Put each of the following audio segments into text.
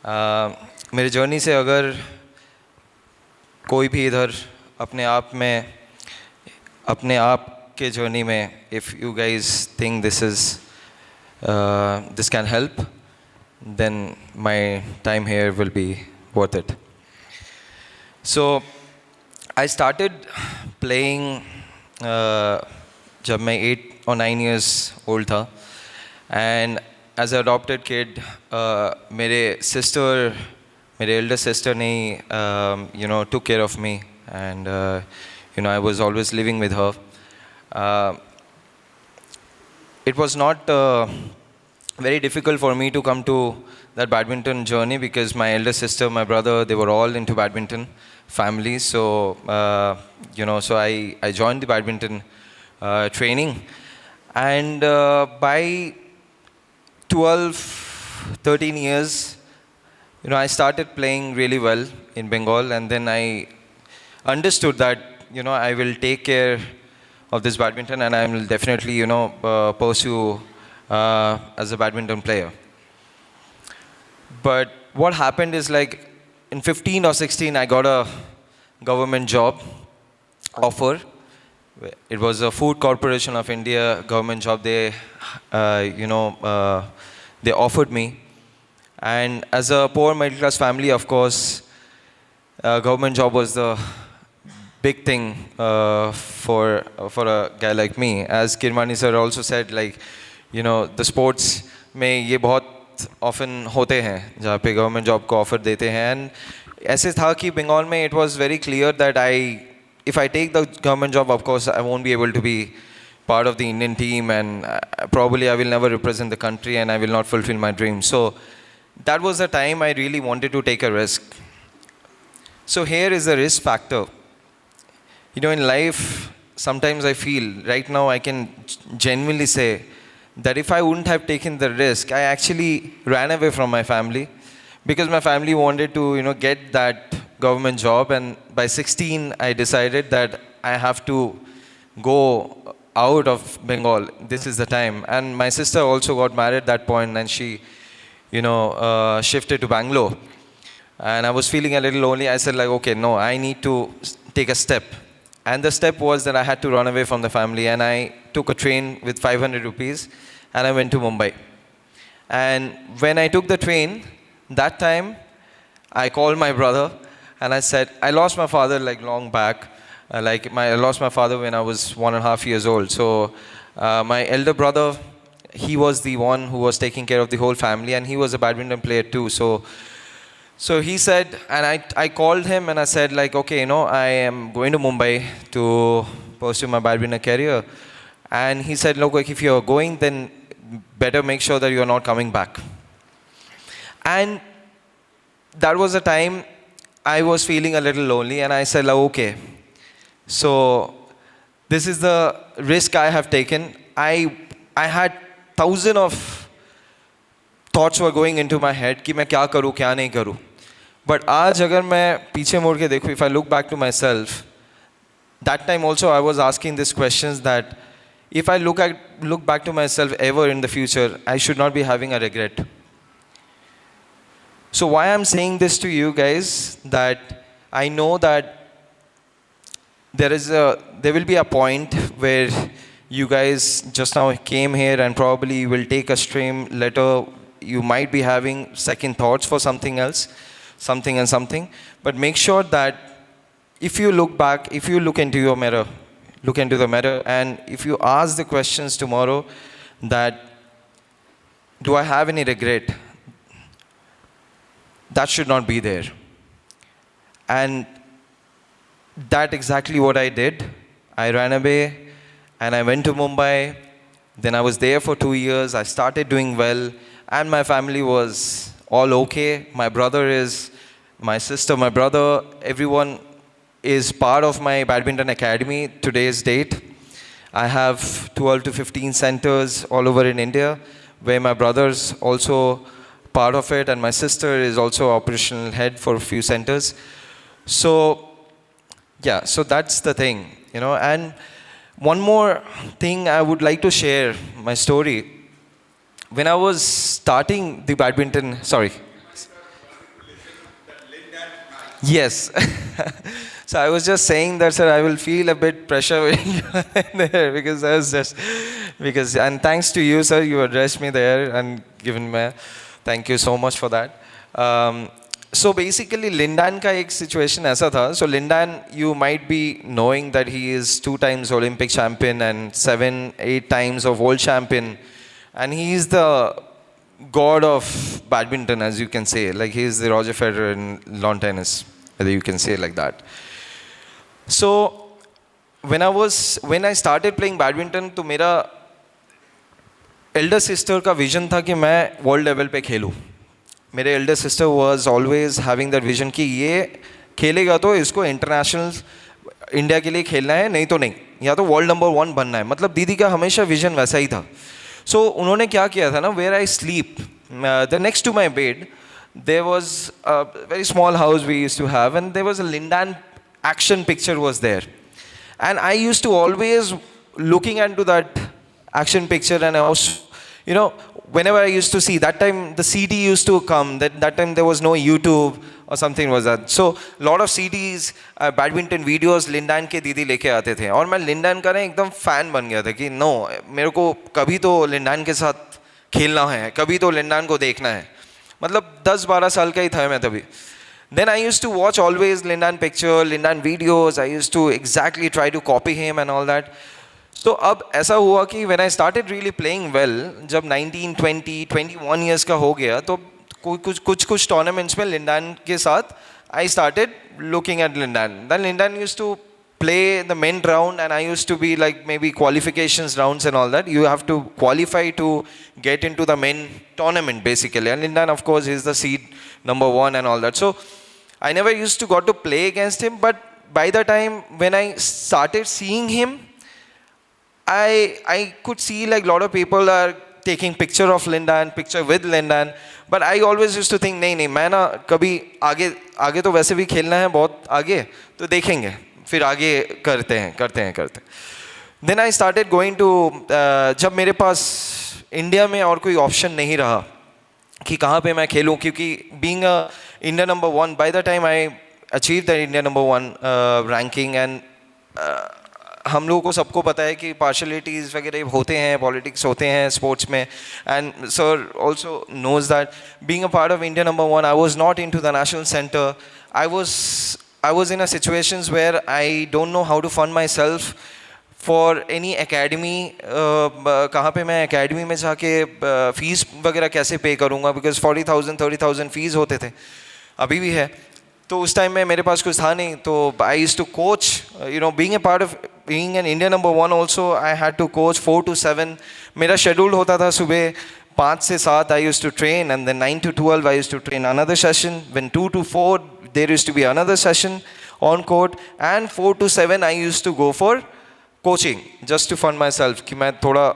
मेरे जर्नी से अगर कोई भी इधर अपने आप के जर्नी में, if you guys think this can help, then my time here will be worth it. So I started playing जब मैं 8 or 9 years old था, and as an adopted kid, मेरे elder sister ने took care of me, and I was always living with her. It was not very difficult for me to come to that badminton journey because my elder sister, my brother, they were all into badminton family. So so I joined the badminton training, and by 12, 13 years, I started playing really well in Bengal, and then I understood that I will take care of this badminton, and I will definitely pursue as a badminton player. But what happened is, like, in 15 or 16, I got a government job offer. It was a Food Corporation of India government job. They offered me, and as a poor middle class family, of course, government job was the big thing for a guy like me. As Kirmani sir also said, like, the sports में ये बहुत often होते हैं जहाँ पे government job को offer देते हैं, and ऐसे था कि बंगाल में it was very clear that if I take the government job, of course I won't be able to be part of the Indian team, and probably I will never represent the country, and I will not fulfill my dreams. So that was the time I really wanted to take a risk. So here is the risk factor. In life, sometimes I feel, right now I can genuinely say that if I wouldn't have taken the risk, I actually ran away from my family because my family wanted to, get that government job, and by 16, I decided that I have to go out of Bengal. This is the time. And my sister also got married at that point, and she, shifted to Bangalore. And I was feeling a little lonely. I said, like, okay, no, I need to take a step. And the step was that I had to run away from the family, and I took a train with 500 rupees, and I went to Mumbai. And when I took the train, that time, I called my brother, and I said, I lost my father like long back. I lost my father when I was 1.5 years old. So my elder brother, he was the one who was taking care of the whole family, and he was a badminton player too. So he said, and I called him and I said, like, okay, I am going to Mumbai to pursue my badminton career. And he said, look, if you're going, then better make sure that you're not coming back. And that was the time I was feeling a little lonely, and I said, like, okay, so this is the risk I have taken. I had thousands of thoughts were going into my head कि मैं क्या करूँ क्या नहीं करूँ. But आज अगर मैं पीछे मुड़ के देखूँ, if I look back to myself, that time also I was asking these questions that if I look back to myself ever in the future, I should not be having a regret. So why I'm saying this to you guys, that I know that there will be a point where you guys just now came here and probably will take a stream later. You might be having second thoughts for something else, something. But make sure that if you look back, if you look into the mirror, and if you ask the questions tomorrow that, do I have any regret? That should not be there. And that's exactly what I did. I ran away and I went to Mumbai. Then I was there for 2 years. I started doing well, and my family was all okay. My sister, my brother, everyone is part of my badminton academy today's date. I have 12 to 15 centers all over in India, where my brother's also part of it, and my sister is also operational head for a few centers. So yeah, so that's the thing, and one more thing I would like to share my story. When I was starting the badminton, sorry. Yes. So I was just saying that, sir, I will feel a bit pressure when you are there because I was just, because, and thanks to you, sir, you addressed me there and given me, thank you so much for that. So basically, Lin Dan का एक situation ऐसा था. So Lin Dan, you might be knowing that he is 2 times Olympic champion and 7, 8 times of world champion. And he is the god of badminton, as you can say. Like he is the Roger Federer in lawn tennis, whether you can say like that. So when I started playing badminton, तो मेरा elder sister का vision था कि मैं world level पे खेलूँ. मेरे elder sister was always having that vision कि ये खेलेगा तो इसको international इंडिया के लिए खेलना है, नहीं तो नहीं, या तो वर्ल्ड नंबर 1 बनना है. मतलब दीदी का हमेशा विजन वैसा ही था. सो उन्होंने क्या किया था ना, where I sleep, the next to my bed there was a very small house we used to have, and there was a Lin Dan action picture was there, and I used to always looking into that action picture, and I was, you know, whenever I used to see, that time the CD used to come, that time there was no YouTube or something was that, so lot of CDs, badminton videos Lin Dan के दीदी लेके आते थे, और मैं Lin Dan का ना एकदम फ़ैन बन गया था कि नो, मेरे को कभी तो लिन डैन के साथ खेलना है, कभी तो लिन डैन को देखना है. मतलब 10-12 साल का ही था मैं तभी. Then I used to watch always Lin Dan picture, Lin Dan videos. I used to exactly try to copy him and all that. So अब ऐसा हुआ कि when I started really playing well, जब 19, 20, 21 years का हो गया, तो कुछ tournaments में Lin Dan के साथ I started looking at Lin Dan. Then Lin Dan used to play the men round, and I used to be like maybe qualifications rounds and all that. You have to qualify to get into the men tournament basically. And Lin Dan, of course, is the seed number 1 and all that. So I never used to got to play against him, but by the time when I started seeing him, I could see like a lot of people are taking picture of Lin Dan, picture with Lin Dan, but I always used to think नहीं मैं ना कभी आगे तो वैसे भी खेलना है बहुत आगे, तो देखेंगे फिर आगे करते हैं. Then I started going to जब मेरे पास इंडिया में और कोई ऑप्शन नहीं रहा कि कहाँ पे मैं खेलूँ, क्योंकि being a India number 1, by the time I achieved that India number 1 ranking, and हम लोगों को सबको पता है कि पार्शलिटीज़ वगैरह होते हैं, पॉलिटिक्स होते हैं स्पोर्ट्स में, and sir also knows that being a part of India number 1, I was not into the national centre. I was in a situations where I don't know how to fund myself for any academy. कहाँ पे मैं academy में जाके fees वगैरह कैसे pay करूँगा, because 40,000 30,000 fees होते थे, अभी भी है. तो उस टाइम में मेरे पास कुछ था नहीं, तो I used to coach, you know, being a part of being an India number 1 also, I had to coach 4 to 7. मेरा schedule होता था सुबह 5 से 7 I used to train, and then 9 to 12 I used to train another session. When 2 to 4 there used to be another session on court, and 4 to 7 I used to go for coaching just to fund myself कि मैं थोड़ा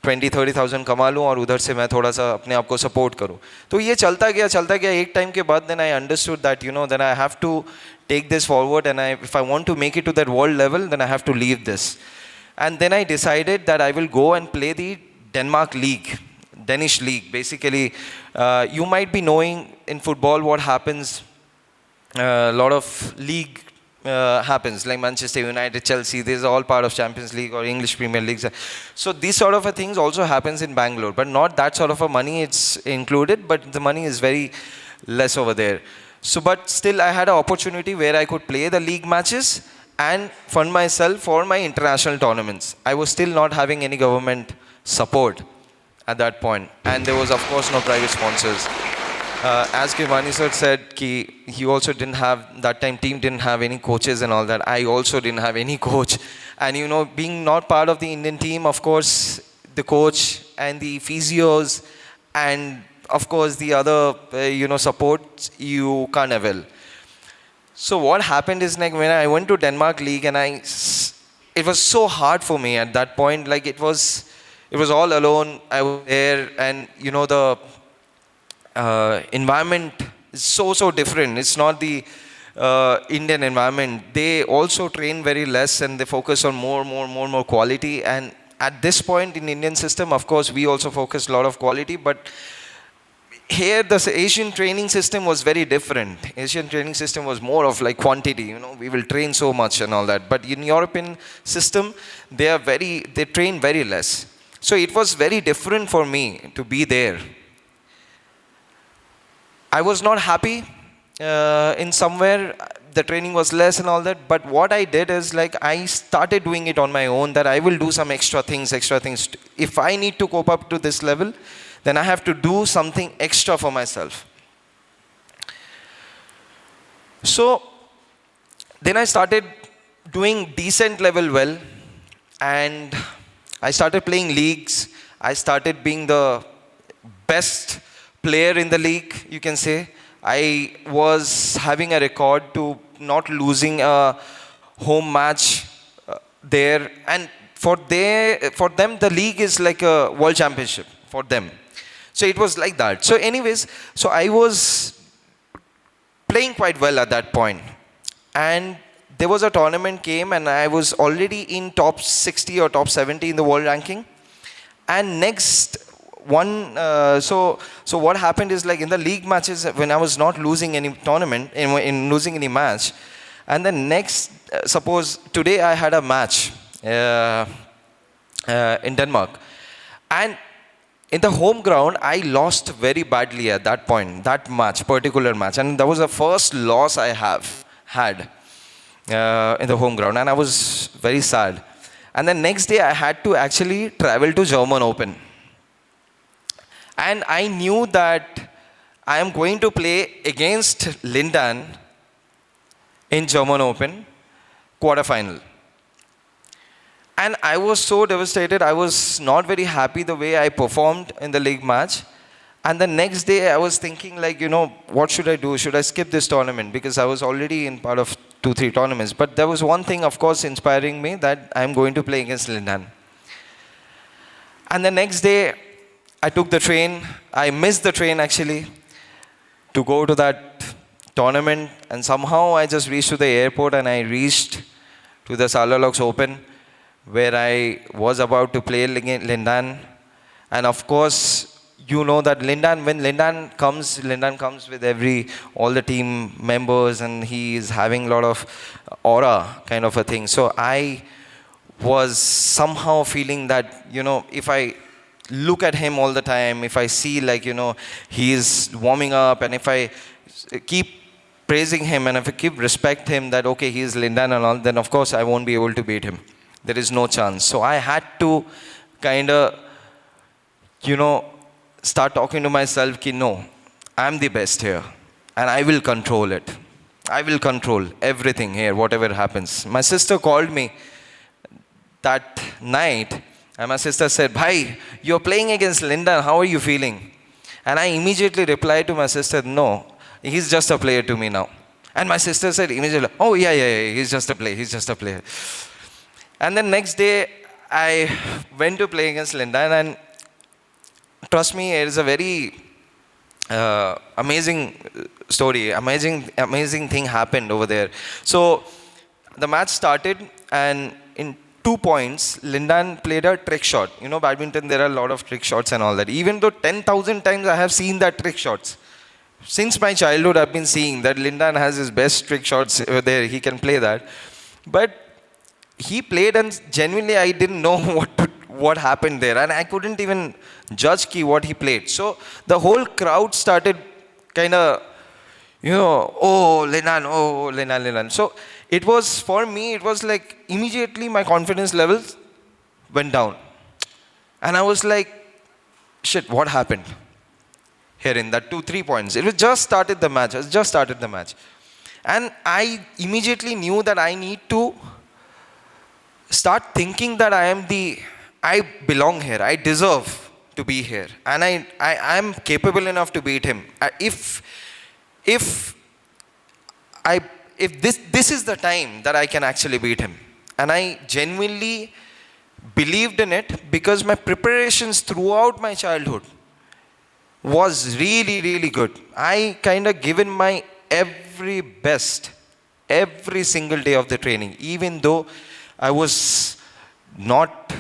20-30,000 कमा लूँ और उधर से मैं थोड़ा सा अपने आप को सपोर्ट करूँ. तो ये चलता गया एक टाइम के बाद then I understood that, you know, then I have to take this forward, and if I want to make it to that world level, then I have to leave this. And then I decided that I will go and play the Denmark League, Danish League. Basically, you might be knowing in football what happens. A lot of league happens, like Manchester United, Chelsea, this is all part of Champions League or English Premier Leagues. So these sort of things also happens in Bangalore, but not that sort of a money it's included, but the money is very less over there. So but still I had an opportunity where I could play the league matches and fund myself for my international tournaments. I was still not having any government support at that point, and there was of course no private sponsors. As Kirmani sir said, he also didn't have, that time team didn't have any coaches and all that. I also didn't have any coach. And you know, being not part of the Indian team, of course, the coach and the physios and of course the other, support, you can't avail. So what happened is, like, when I went to Denmark League, and it was so hard for me at that point. Like it was all alone. I was there, and you know, the environment is so different. It's not the Indian environment. They also train very less, and they focus on more quality. And at this point in Indian system, of course, we also focus a lot of quality, but here the Asian training system was very different. Asian training system was more of like quantity, we will train so much and all that. But in European system, they train very less. So it was very different for me to be there. I was not happy in somewhere. The training was less and all that. But what I did is like I started doing it on my own, that I will do some extra things. If I need to cope up to this level, then I have to do something extra for myself. So then I started doing decent level well, and I started playing leagues. I started being the best player in the league, you can say. I was having a record to not losing a home match there. And for them, the league is like a world championship for them. So it was like that. So anyways, so I was playing quite well at that point. And there was a tournament came, and I was already in top 60 or top 70 in the world ranking. And next one, so what happened is, like in the league matches, when I was not losing any tournament, in losing any match, and then next, suppose today I had a match in Denmark, and in the home ground, I lost very badly at that point, that particular match. And that was the first loss I have had in the home ground. And I was very sad. And the next day, I had to actually travel to German Open. And I knew that I am going to play against Lin Dan in German Open quarterfinal. And I was so devastated. I was not very happy the way I performed in the league match. And the next day I was thinking, like, what should I do? Should I skip this tournament? Because I was already in part of 2-3 tournaments. But there was one thing, of course, inspiring me, that I'm going to play against Lin Dan. And the next day I took the train. I missed the train actually to go to that tournament. And somehow I just reached to the airport, and I reached to the Saarloos Open, where I was about to play Lin Dan. And of course, that when Lin Dan comes with all the team members, and he is having a lot of aura kind of a thing. So I was somehow feeling that, if I look at him all the time, if I see he is warming up, and if I keep praising him, and if I keep respect him, that okay, he is Lin Dan and all, then of course I won't be able to beat him. There is no chance. So I had to kind of, start talking to myself, no, I'm the best here, and I will control it. I will control everything here, whatever happens. My sister called me that night, and my sister said, "Bhai, you're playing against Lin Dan, how are you feeling?" And I immediately replied to my sister, "No, he's just a player to me now." And my sister said immediately, "Oh, yeah, he's just a player. And then next day, I went to play against Lin Dan, and trust me, it is a very amazing story. Amazing thing happened over there. So the match started, and in 2 points, Lin Dan played a trick shot. Badminton, there are a lot of trick shots and all that. Even though 10,000 times I have seen that trick shots. Since my childhood, I've been seeing that Lin Dan has his best trick shots there. He can play that. But he played, and genuinely I didn't know what happened there, and I couldn't even judge what he played. So the whole crowd started kind of, oh, Lin Dan. So it was, for me, it was like immediately my confidence levels went down. And I was like, shit, what happened here in that 2-3 points? It was just started the match. And I immediately knew that I need to start thinking that I belong here. I deserve to be here. And I am capable enough to beat him. If this is the time that I can actually beat him. And I genuinely believed in it, because my preparations throughout my childhood was really, really good. I kind of given my every best every single day of the training, even though I was not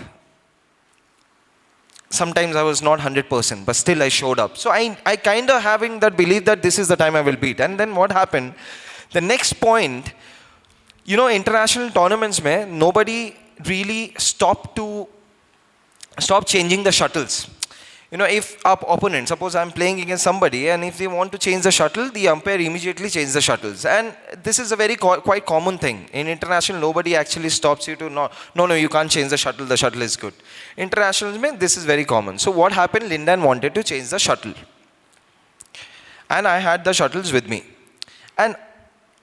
sometimes I was not 100%, but still I showed up. So I kind of having that belief that this is the time I will beat. And then what happened? The next point, you know, international tournaments mein, nobody really stopped changing the shuttles. You know, if our opponent, suppose I'm playing against somebody, and if they want to change the shuttle, the umpire immediately changes the shuttles. And this is a very quite common thing. In international, nobody actually stops you to, no, you can't change the shuttle is good. International, this is very common. So what happened, Lin Dan wanted to change the shuttle. And I had the shuttles with me. And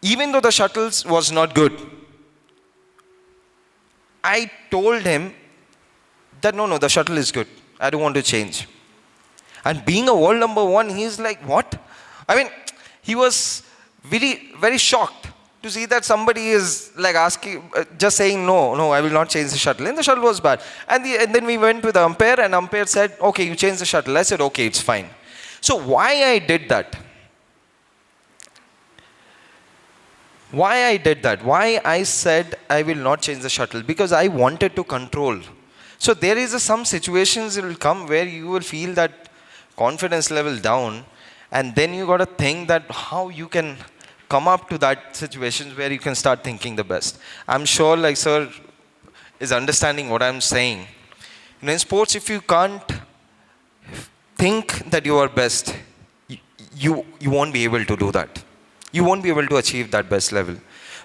even though the shuttles was not good, I told him that no, the shuttle is good. I don't want to change. And being a world number one, he's like, what? I mean, he was very, very shocked to see that somebody is like asking, just saying, no, I will not change the shuttle. And the shuttle was bad. And then we went with the umpire, and umpire said, okay, you change the shuttle. I said, okay, it's fine. So why I did that? Why I said I will not change the shuttle? Because I wanted to control. So there is some situations that will come where you will feel that confidence level down, and then you got to think that how you can come up to that situations where you can start thinking the best. I'm sure like sir is understanding what I'm saying. In sports, if you can't think that you are best, you won't be able to do that. You won't be able to achieve that best level.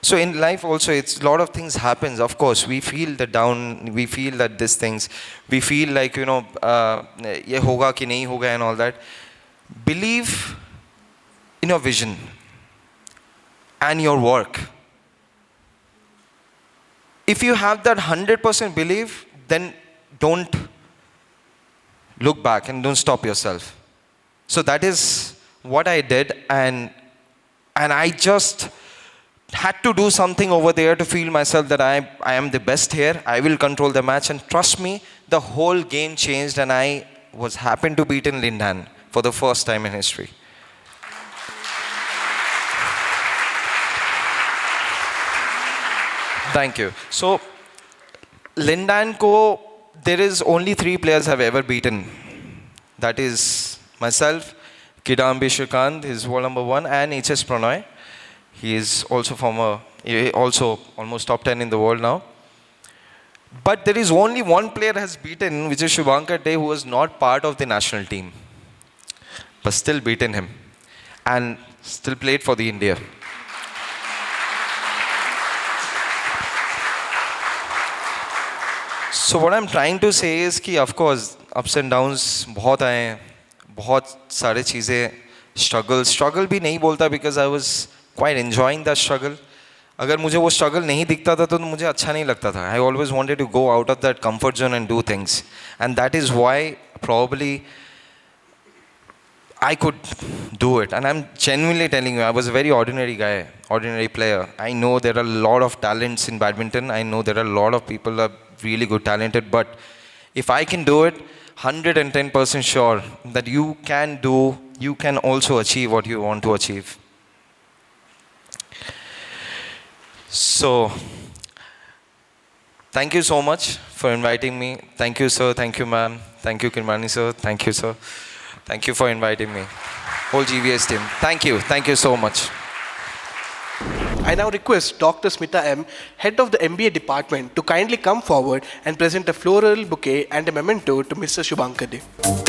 So in life also, it's a lot of things happens. Of course, we feel the down, we feel that these things, we feel like, you know, ye hoga ki nahi hoga and all that. Believe in your vision and your work. If you have that 100% belief, then don't look back and don't stop yourself. So that is what I did, and I just had to do something over there to feel myself that I am the best here. I will control the match, and trust me, the whole game changed, and I was happy to beat in Lin Dan for the first time in history. Thank you. So Lin Dan ko, there is only 3 players have ever beaten. That is myself, Kidambi Shrikant, is world number 1, and HS Pranoy. He is also also almost top 10 in the world now. But there is only one player has beaten, which is Subhankar Dey, who was not part of the national team, but still beaten him, and still played for the India. So what I'm trying to say is कि of course ups and downs बहुत आए, बहुत सारे चीज़ें struggle भी नहीं बोलता, because I was quite enjoying that struggle. अगर मुझे वो struggle नहीं दिखता था तो मुझे अच्छा नहीं लगता था. I always wanted to go out of that comfort zone and do things, and that is why probably I could do it. And I'm genuinely telling you, I was a very ordinary guy, ordinary player. I know there are a lot of talents in badminton. I know there are a lot of people who are really good, talented. But if I can do it, 110% sure that you can do, you can also achieve what you want to achieve. So, thank you so much for inviting me. Thank you, sir. Thank you, ma'am. Thank you, Kirmani, sir. Thank you, sir. Thank you for inviting me. Whole GVS team. Thank you. Thank you so much. I now request Dr. Smita M., head of the MBA department, to kindly come forward and present a floral bouquet and a memento to Mr. Subhankar Dey.